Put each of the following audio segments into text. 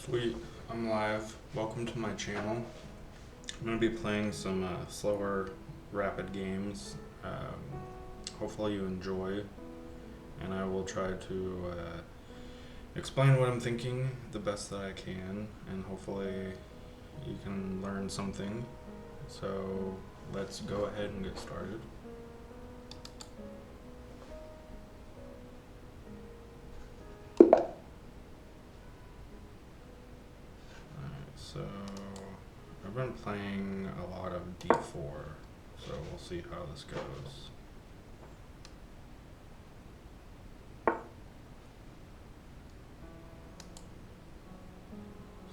Sweet, I'm live. Welcome to my channel. I'm going to be playing some slower, rapid games. Hopefully you enjoy, and I will try to explain what I'm thinking the best that I can, and hopefully you can learn something. So let's go ahead and get started. So I've been playing a lot of d4, so we'll see how this goes.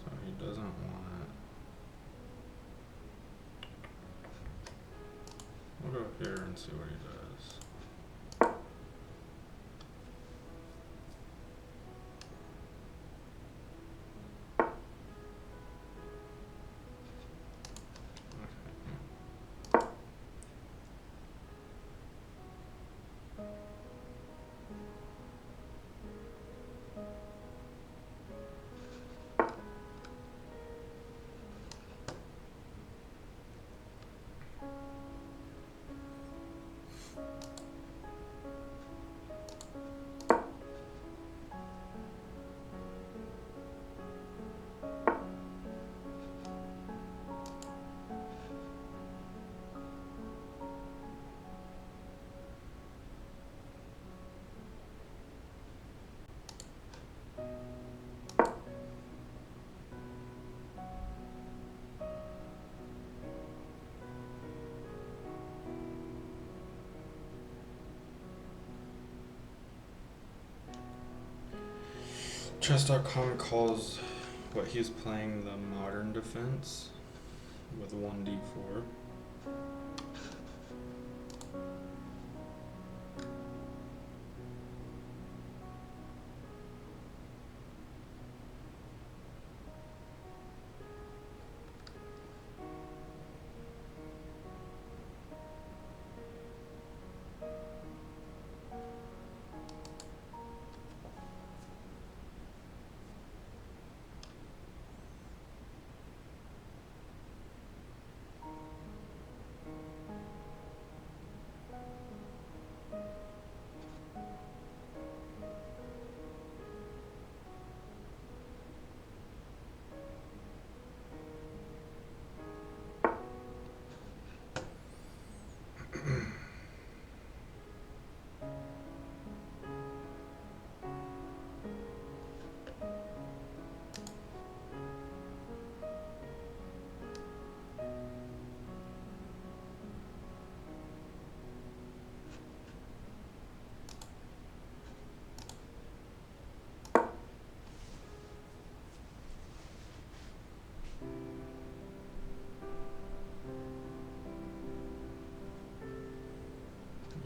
So he doesn't want... We'll go here and see what he does. Chess.com calls what he's playing the modern defense with 1d4.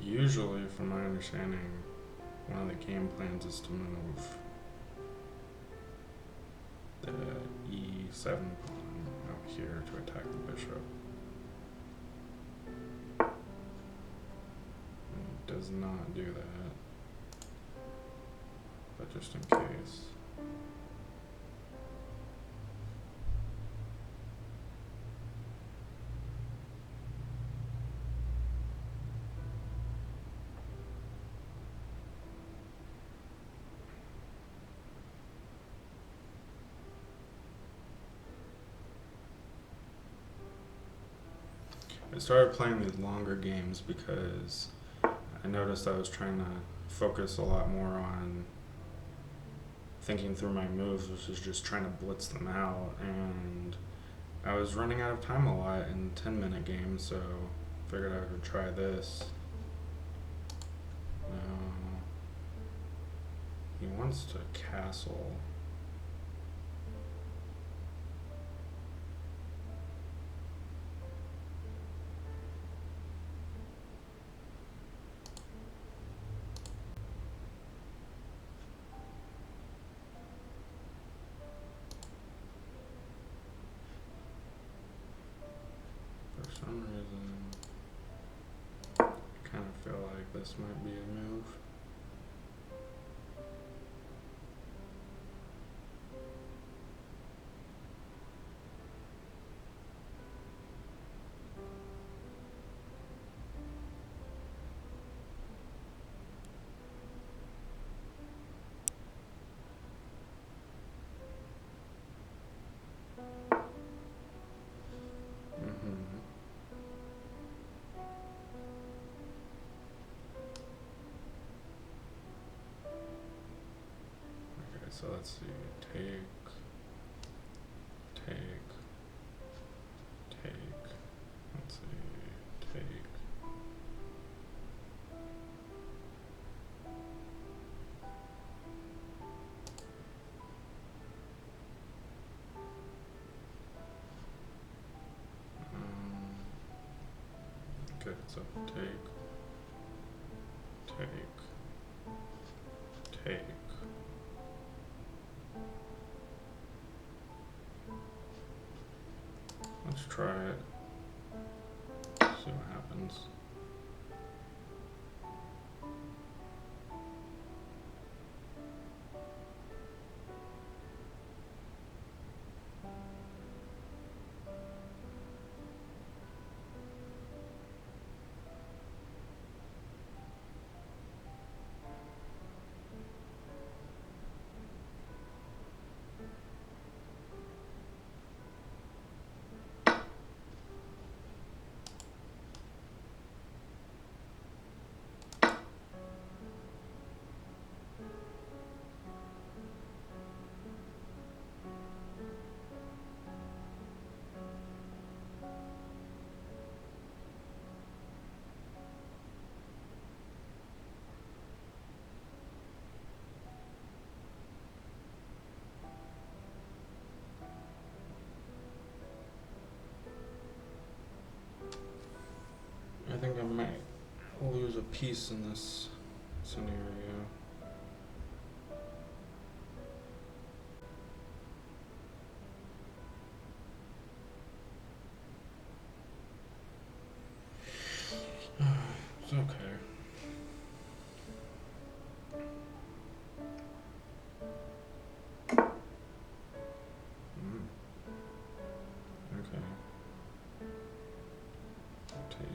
Usually, from my understanding, one of the game plans is to move the e7 pawn out here to attack the bishop. It does not do that, but just in case. I started playing these longer games because I noticed I was trying to focus a lot more on thinking through my moves, which is just trying to blitz them out, and I was running out of time a lot in 10-minute games, so figured I would try this. Now, he wants to castle. For some reason, I kind of feel like this might be a move. So let's see, take, let's see, take. Good, so take. Let's try it. See what happens. I think I might lose a piece in this scenario. It's okay. Okay. Take.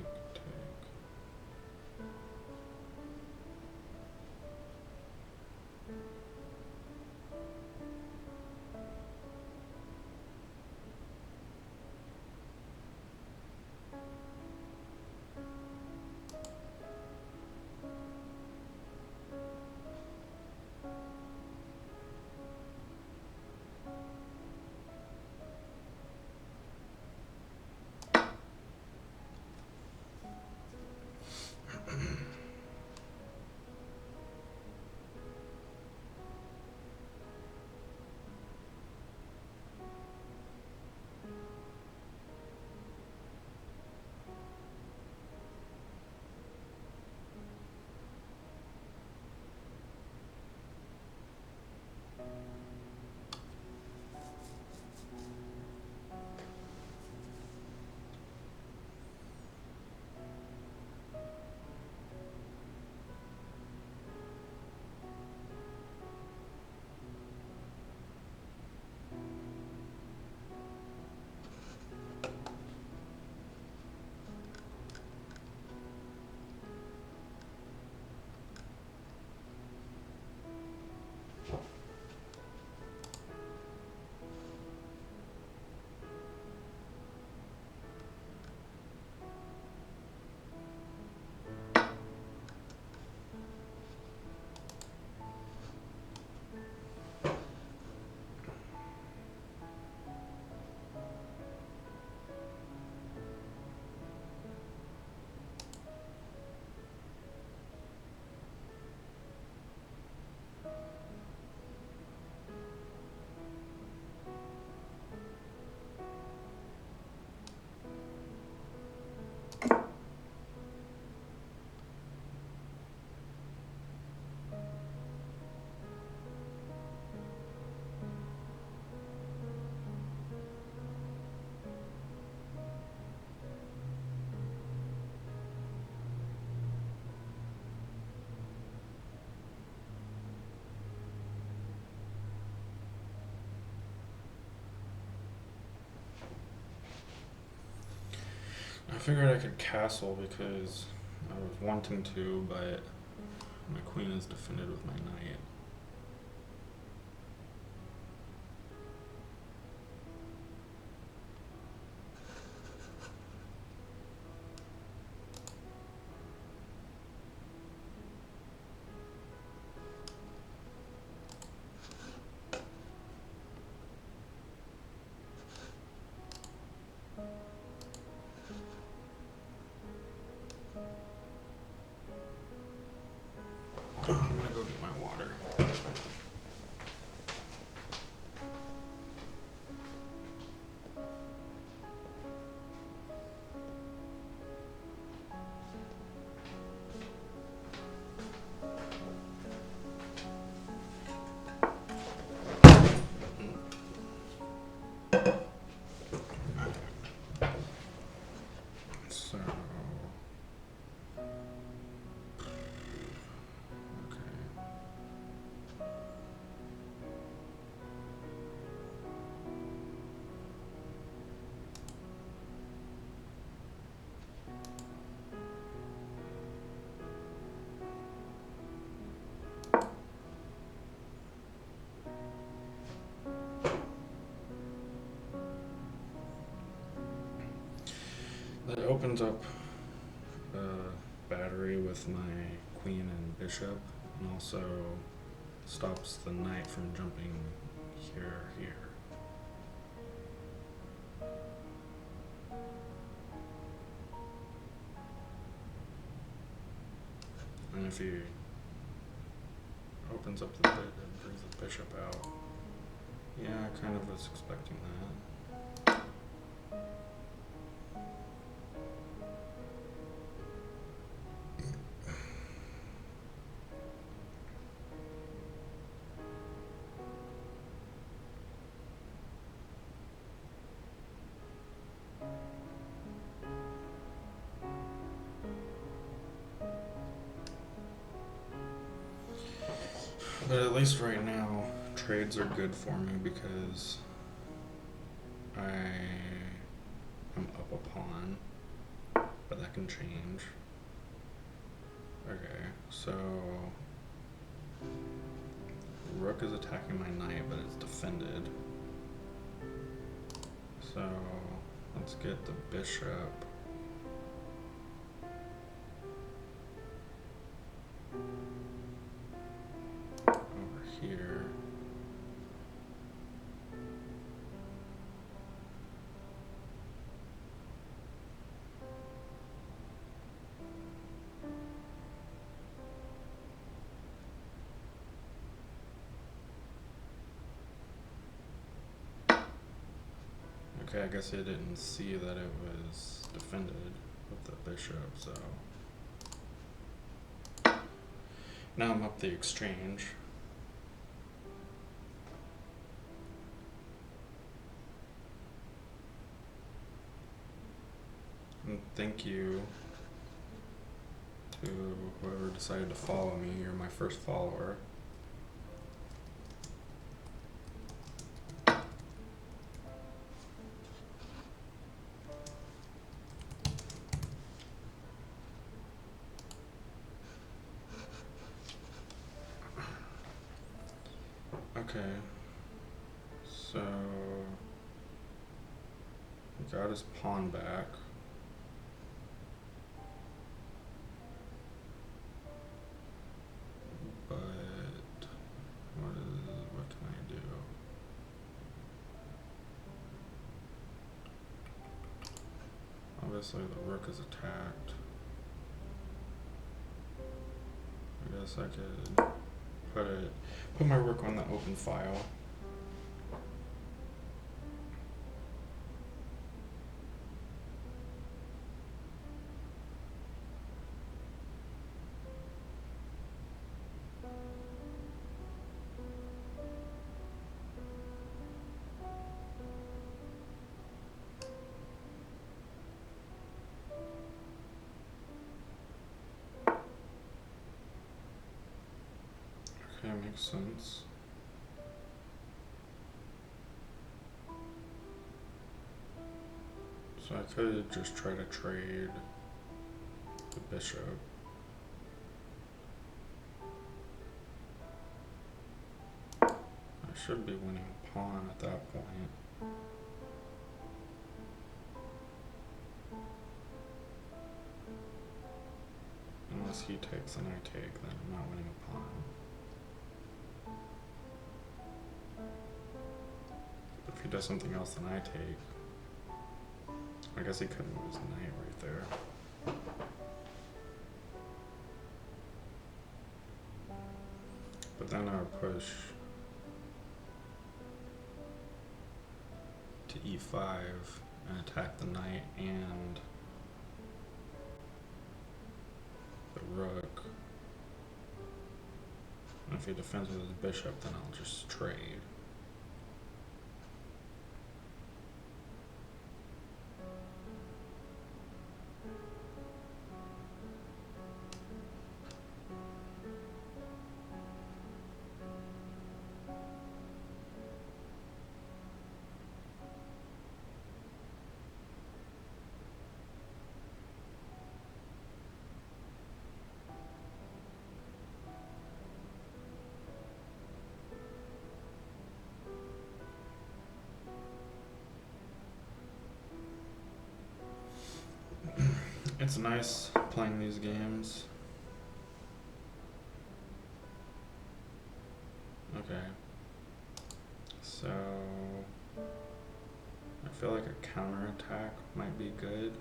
I figured I could castle because I was wanting to, but my queen is defended with my knight. I'm gonna go get my water. So, okay. That opens up a battery with my queen and bishop, and also stops the knight from jumping here. And if he opens up the bit and brings the bishop out, yeah, I kind of was expecting that. But at least right now, trades are good for me because I am up a pawn, but that can change. Okay, so rook is attacking my knight, but it's defended. So let's get the bishop. Over here. Okay, I guess I didn't see that it was defended with the bishop, so now I'm up the exchange. And thank you to whoever decided to follow me. You're my first follower. Okay, so he got his pawn back. But what can I do? Obviously the rook is attacked. I guess I could put my rook on the open file. Okay, makes sense. So I could just try to trade the bishop. I should be winning a pawn at that point. Unless he takes and I take, then I'm not winning a pawn. But if he does something else than I take, I guess he couldn't move his knight right there. But then I would push to e5 and attack the knight and the rook. And if he defends with his bishop, then I'll just trade. It's nice playing these games. Okay. So I feel like a counterattack might be good.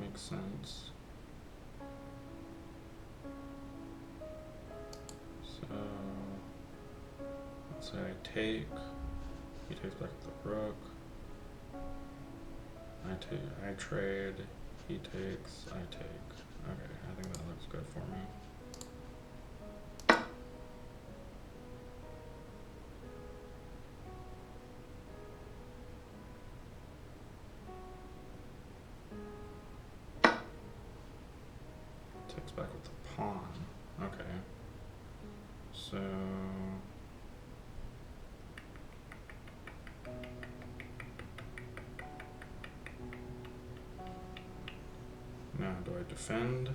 Makes sense. So let's say I take, he takes back the rook, I trade, he takes, I take. Okay, I think that looks good for me. Takes back with the pawn. Okay. So now do I defend?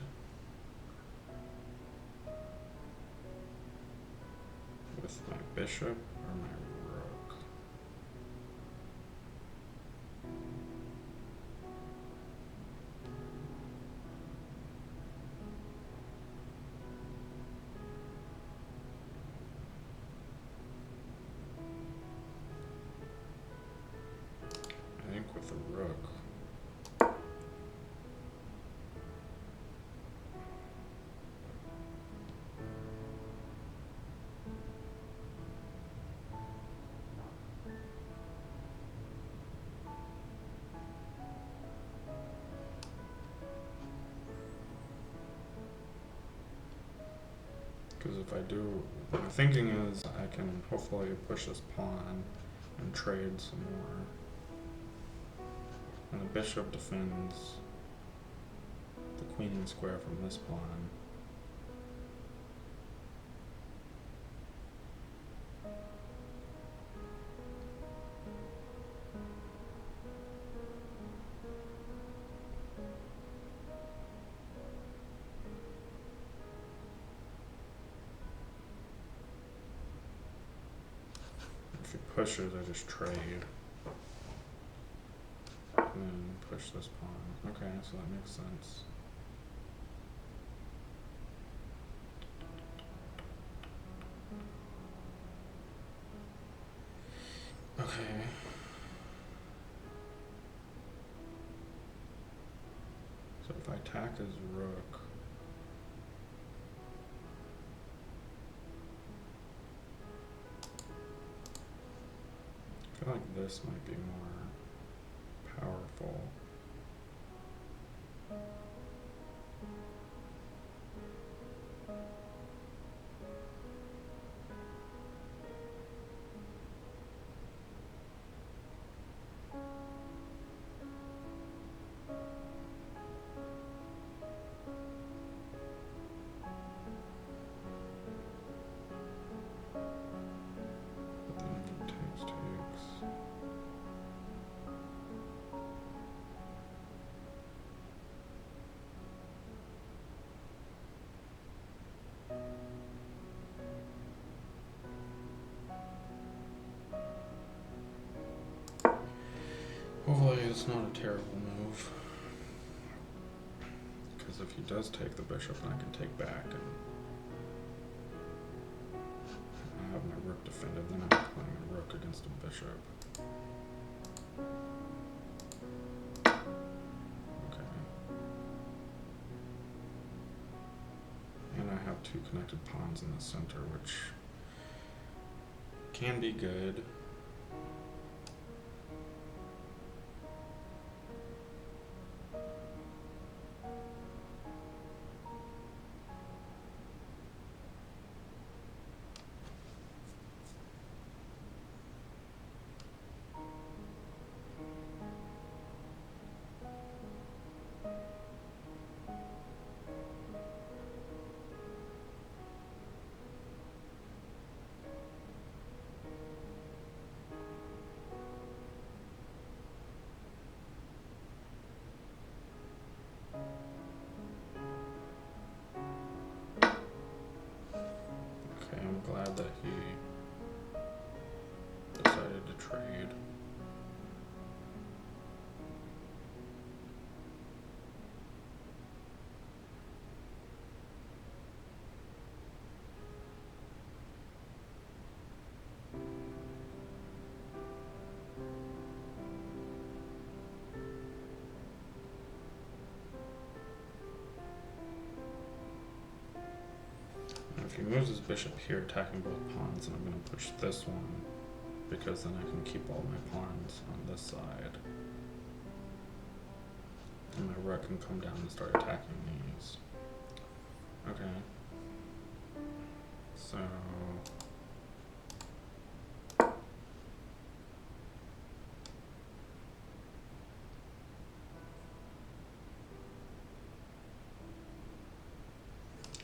With my bishop or my rook? I think with the rook. Because if I do, my thinking is I can hopefully push this pawn and trade some more. And the bishop defends the queen and square from this pawn. If he pushes, I just trade. And then push this pawn. Okay, so that makes sense. Okay. So if I attack his rook, I feel like this might be more powerful. But then he takes. Hopefully it's not a terrible move. because if he does take the bishop, then I can take back and I have my rook defended, then I'm playing a rook against a bishop. Okay. And I have two connected pawns in the center, which can be good. Okay, I'm glad that he decided to trade. If he moves his bishop here, attacking both pawns, and I'm going to push this one, because then I can keep all my pawns on this side. And my rook can come down and start attacking these. Okay. So...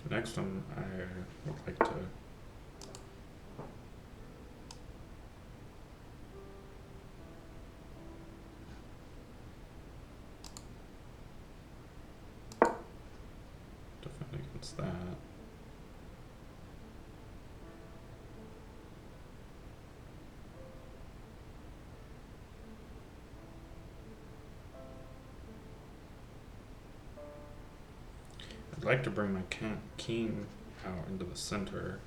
next one, I would like to defend against that. I'd like to bring my king out into the center.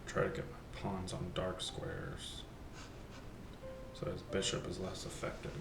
Try to get my pawns on dark squares, so his bishop is less effective.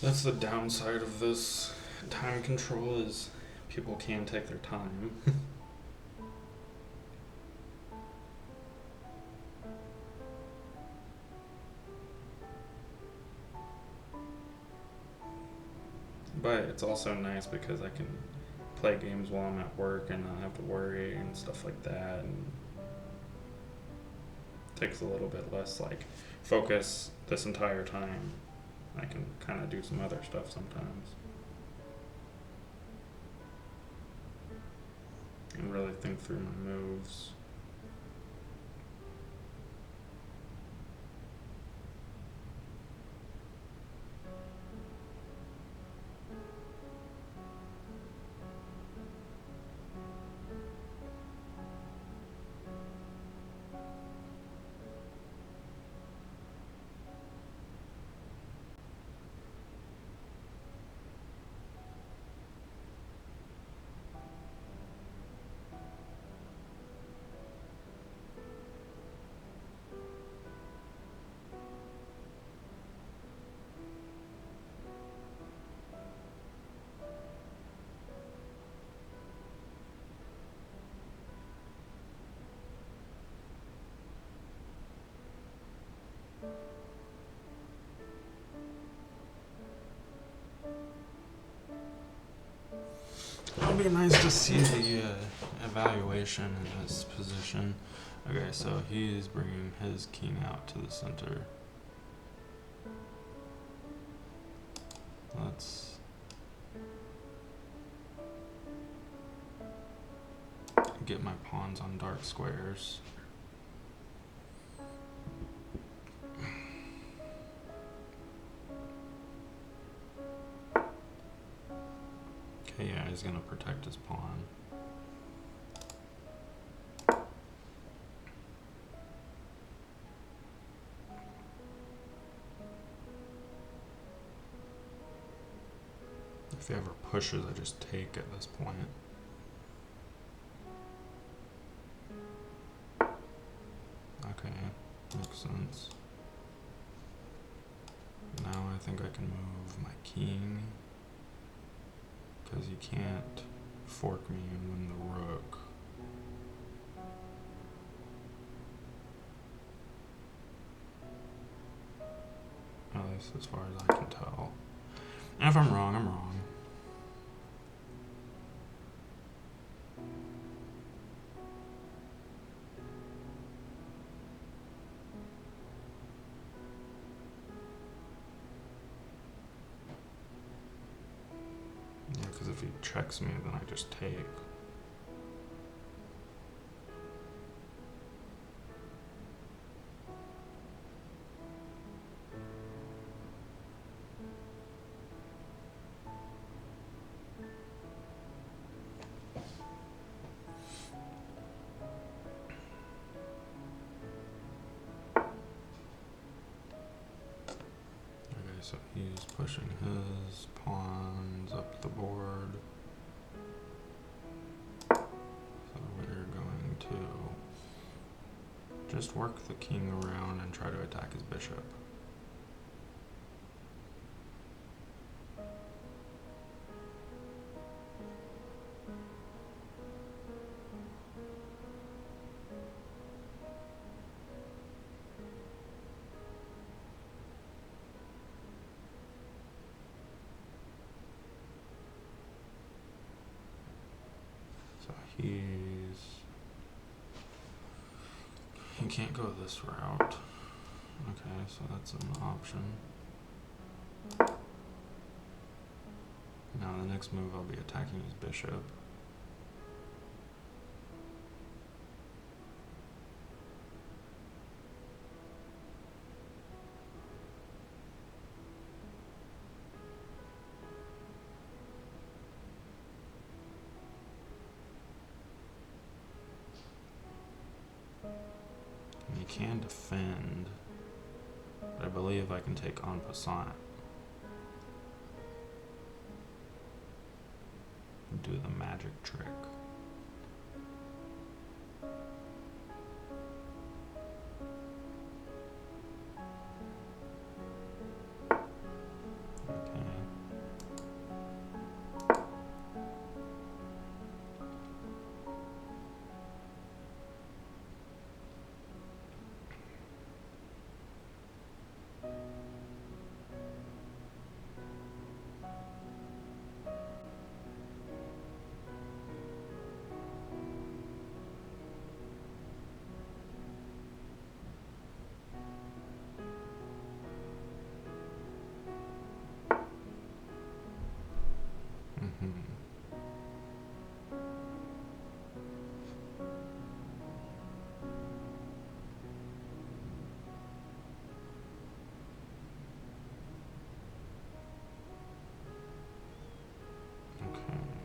That's the downside of this time control, is people can take their time. But it's also nice because I can play games while I'm at work and not have to worry and stuff like that, and it takes a little bit less like focus this entire time. I can kind of do some other stuff sometimes and really think through my moves. be nice to see the evaluation in this position. Okay, so he's bringing his king out to the center. Let's get my pawns on dark squares. Okay, yeah, he's gonna protect his pawn. If he ever pushes, I just take at this point. Okay, makes sense. Now I think I can move my king, because you can't fork me and win the rook. At least as far as I can tell. And if I'm wrong, I'm wrong. Yeah, because if he checks me, then I just take. So he's pushing his pawns up the board. So we're going to just work the king around and try to attack his bishop. He can't go this route. Okay, so that's an option. Now the next move I'll be attacking his bishop. He can defend, but I believe I can take en passant. Do the magic trick.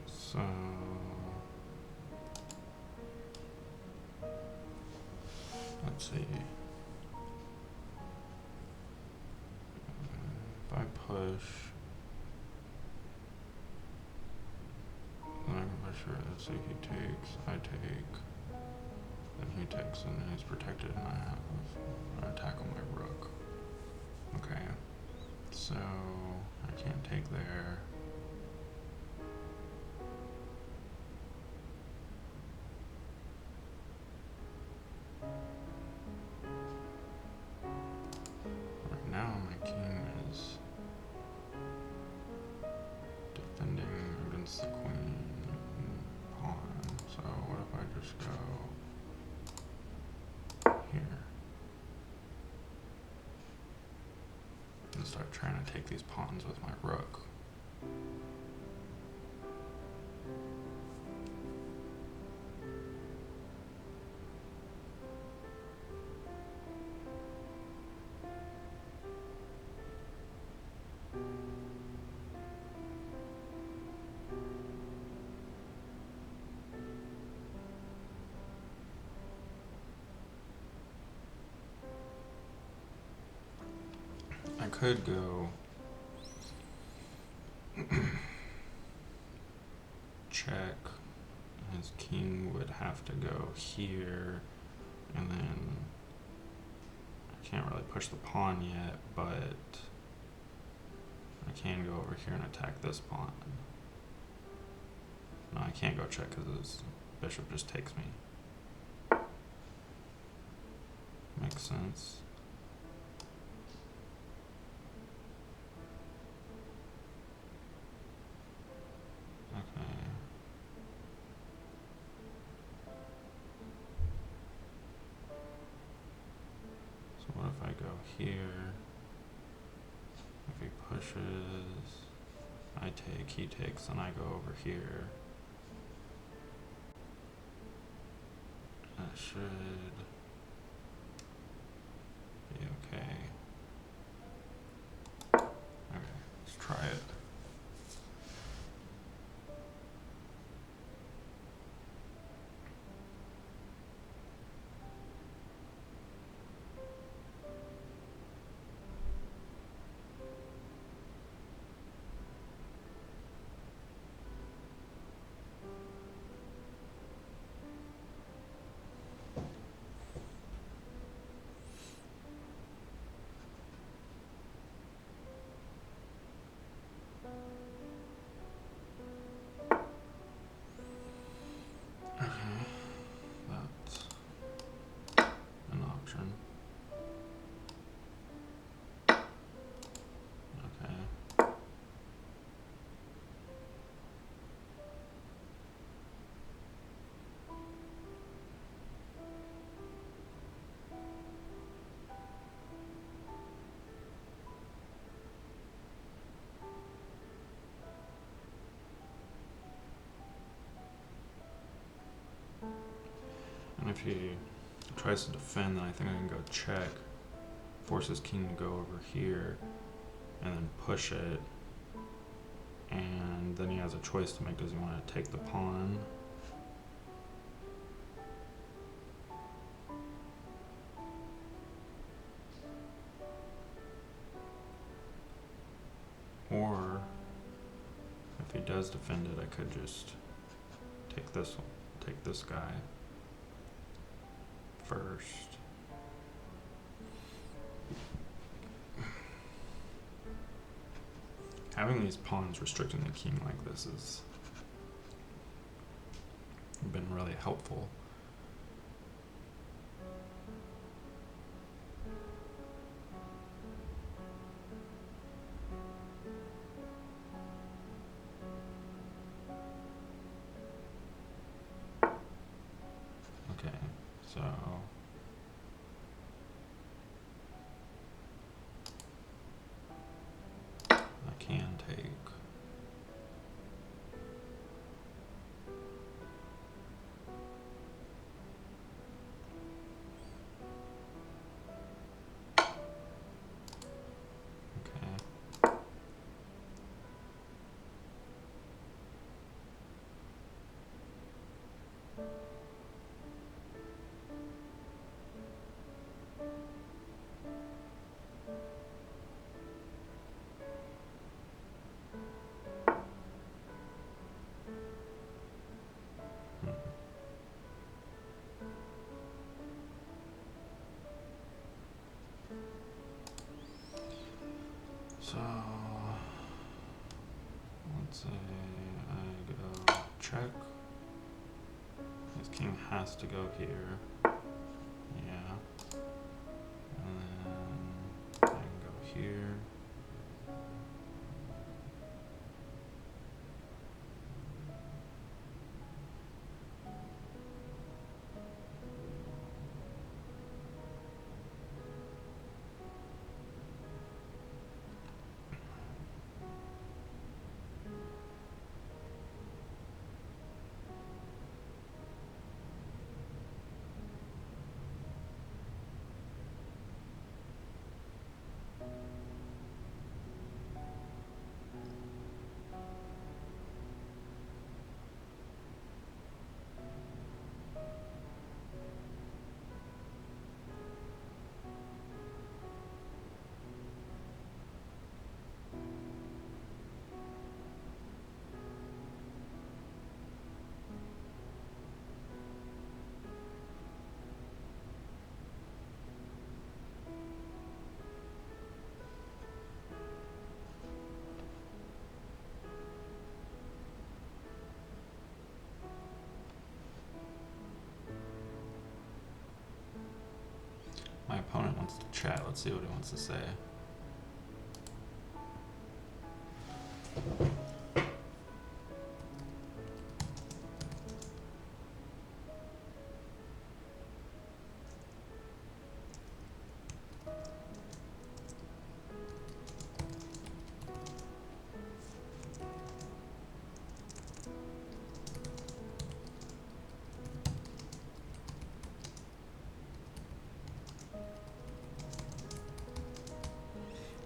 So let's see. If I push, then I can push her. Let's see. He takes. I take. Then he takes, and he's protected, and I have an attack on my rook. Okay. So I can't take there. Now my king is defending against the queen. and start trying to take these pawns with my rook. I could go check. His king would have to go here, and then I can't really push the pawn yet, but I can go over here and attack this pawn. No, I can't go check because his bishop just takes me. Makes sense. Okay. So what if I go here? If he pushes, I take, he takes, and I go over here. That should be okay. Okay, let's try it. And if he tries to defend, then I think I can go check, force his king to go over here, and then push it. And then he has a choice to make. Does he want to take the pawn? Or if he does defend it, I could just take this guy first. Having these pawns restricting the king like this has been really helpful. Okay, so I can take. So let's say I go check. His king has to go here. Yeah. And then I can go here. chat. Let's see what he wants to say.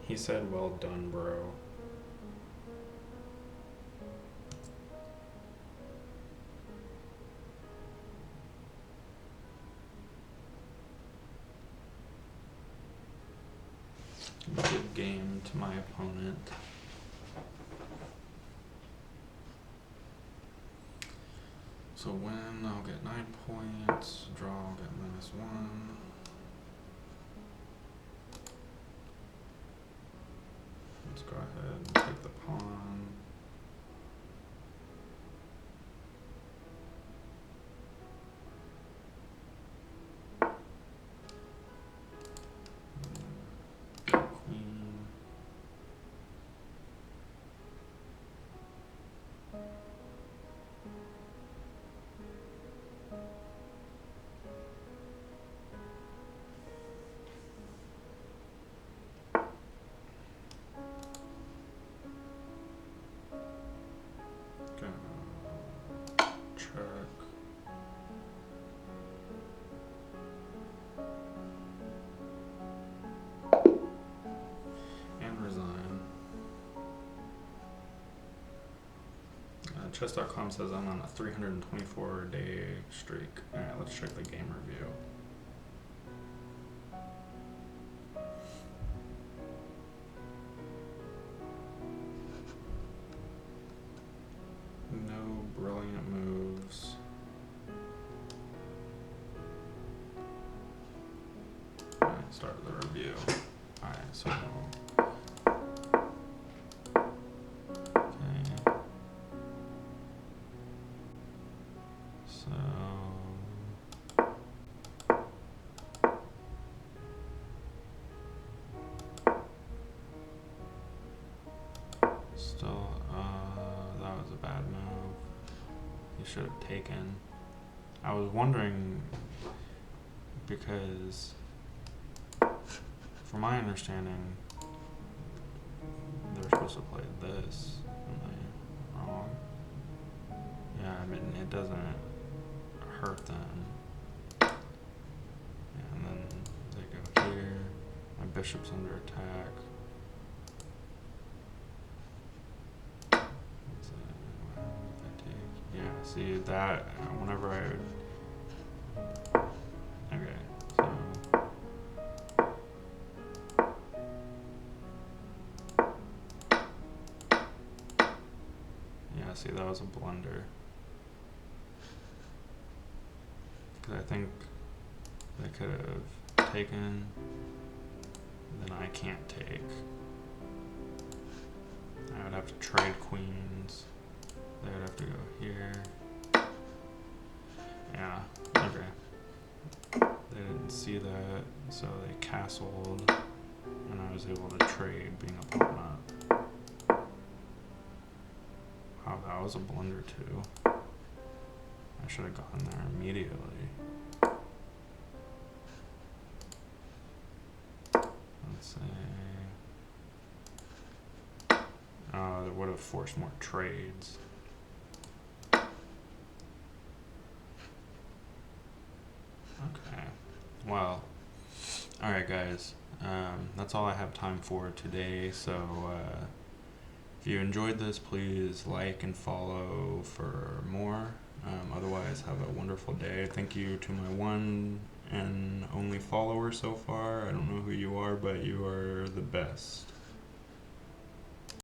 He said, "Well done, bro." Good game to my opponent. So win, I'll get 9 points. Draw, I'll get -1. Let's go ahead and take the pawn. Queen. Check. And resign. Chess.com says I'm on a 324-day streak. Alright, let's check the game review. No brilliant moves. Alright, start the review. Alright, so still, that was a bad move. You should have taken. I was wondering because, from my understanding, they were supposed to play this. Am I wrong? Yeah, I mean, it doesn't hurt them. Yeah, and then they go here. My bishop's under attack. See that whenever I would. Okay, so. Yeah, see, that was a blunder. Because I think they could have taken, then I can't take. I would have to trade queens. They would have to go here. Yeah, okay. They didn't see that, so they castled, and I was able to trade being a pawn up. Wow, that was a blunder too. I should have gone there immediately. Let's see. That would have forced more trades. Okay, well, alright guys, that's all I have time for today, so if you enjoyed this, please like and follow for more. Otherwise, have a wonderful day. Thank you to my one and only follower so far. I don't know who you are, but you are the best.